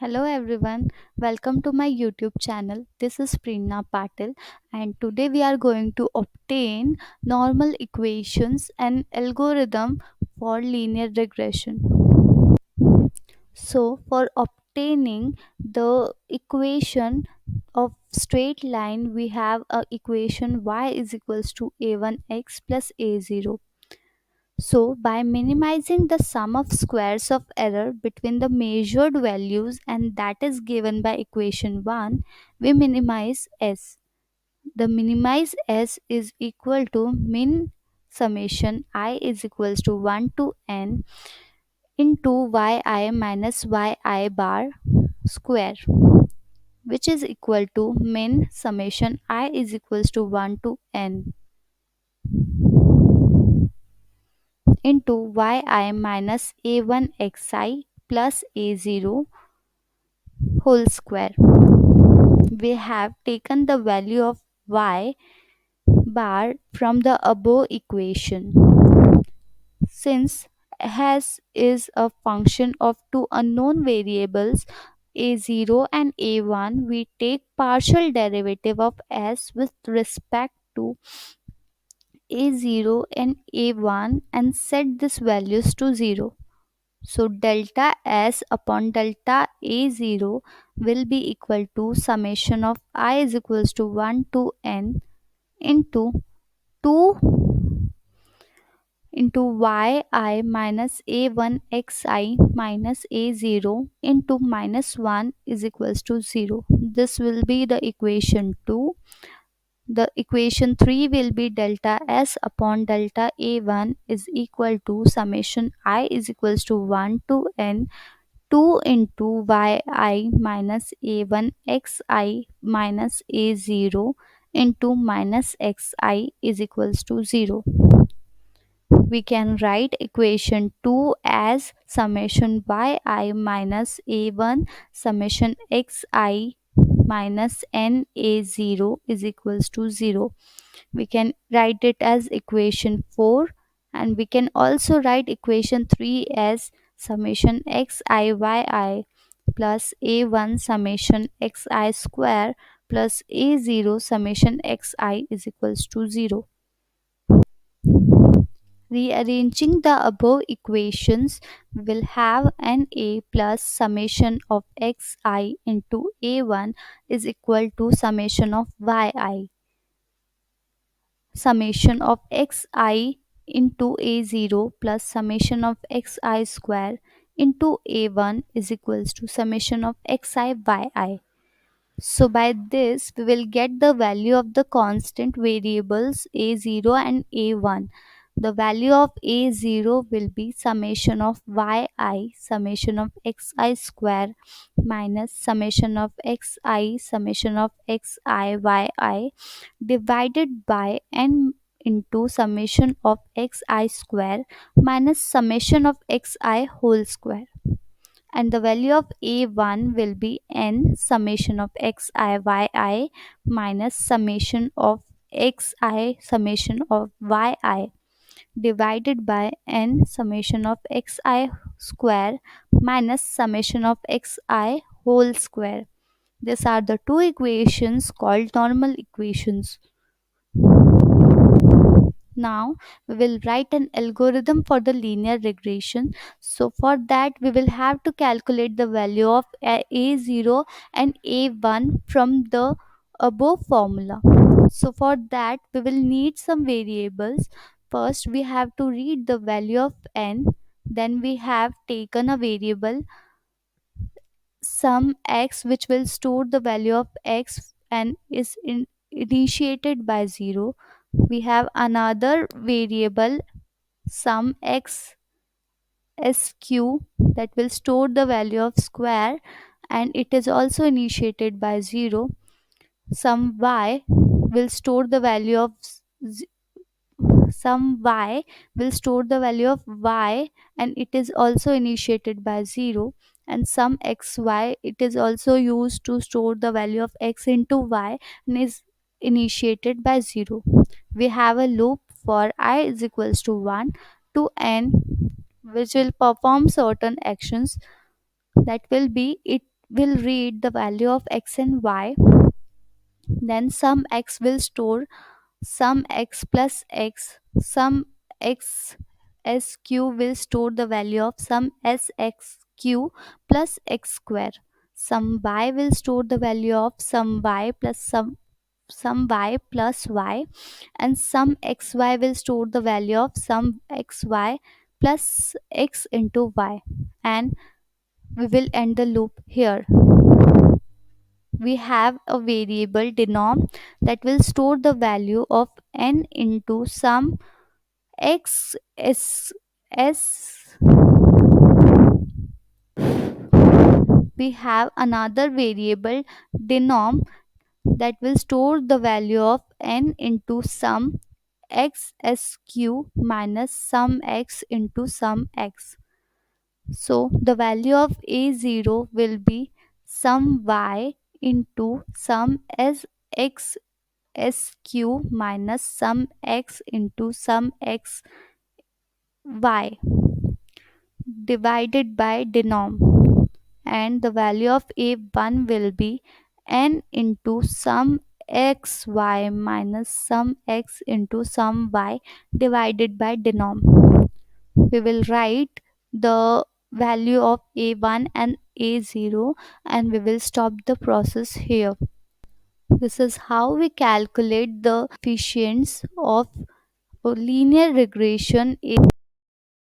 Hello everyone, welcome to my YouTube channel. This is Prerna Patil, and today we are going to obtain normal equations and algorithm for linear regression. So for obtaining the equation of straight line, we have a equation y is equals to a1x plus a0. So, by minimizing the sum of squares of error between the measured values, and that is given by equation 1, we minimize s. The minimize s is equal to min summation I is equals to 1 to n into yi minus yi bar square, which is equal to min summation I is equals to 1 to n into yi minus a1xi plus a0 whole square. We have taken the value of y bar from the above equation. Since s is a function of two unknown variables a0 and a1, we take partial derivative of s with respect to a0 and a1 and set these values to 0. So delta S upon delta A0 will be equal to summation of I is equals to 1 to n into 2 into yi minus a1 xi minus a0 into minus 1 is equals to 0. This will be the equation 2. The equation 3 will be delta S upon delta A1 is equal to summation I is equals to 1 to n 2 into yi minus a1 xi minus a0 into minus xi is equals to 0. We can write equation 2 as summation yi minus a1 summation xi minus n a0 is equals to 0. We can write it as equation 4, and we can also write equation 3 as summation xiyi plus a1 summation xi square plus a0 summation xi is equals to 0. Rearranging the above equations, we will have na plus summation of xi into a1 is equal to summation of yi. Summation of xi into a0 plus summation of xi square into a1 is equals to summation of xi yi. So by this we will get the value of the constant variables a0 and a1. The value of a0 will be summation of yi summation of xi square minus summation of xi summation of xi yi divided by n into summation of xi square minus summation of xi whole square, and the value of a1 will be n summation of xiyi minus summation of xi summation of yi divided by n summation of xi square minus summation of xi whole square. These are the two equations called normal equations. Now we will write an algorithm for the linear regression. So for that we will have to calculate the value of a0 and a1 from the above formula. So for that we will need some variables. First we have to read the value of n. Then we have taken a variable sum x which will store the value of x and is initiated by 0. We have another variable sum x sq that will store the value of square and it is also initiated by 0. Some y will store the value of some y will store the value of y and it is also initiated by 0, and some xy it is also used to store the value of x into y and is initiated by 0. We have a loop for I is equals to 1 to n which will perform certain actions. That will be it will read the value of x and y, then some x will store some x plus x, some x sq will store the value of some sxq plus x square, some y will store the value of some y plus some y plus y, and some xy will store the value of some xy plus x into y, and we will end the loop here. We have a variable denom that will store the value of n into some x s. We have another variable denom that will store the value of n into some x sq minus some x into some x. So the value of a0 will be some y into some s x sq minus some x into some x y divided by denom, and the value of a1 will be n into some xy minus some x into some y divided by denom. We will write the value of a1 and a0, and we will stop the process here. This is how we calculate the coefficients of linear regression.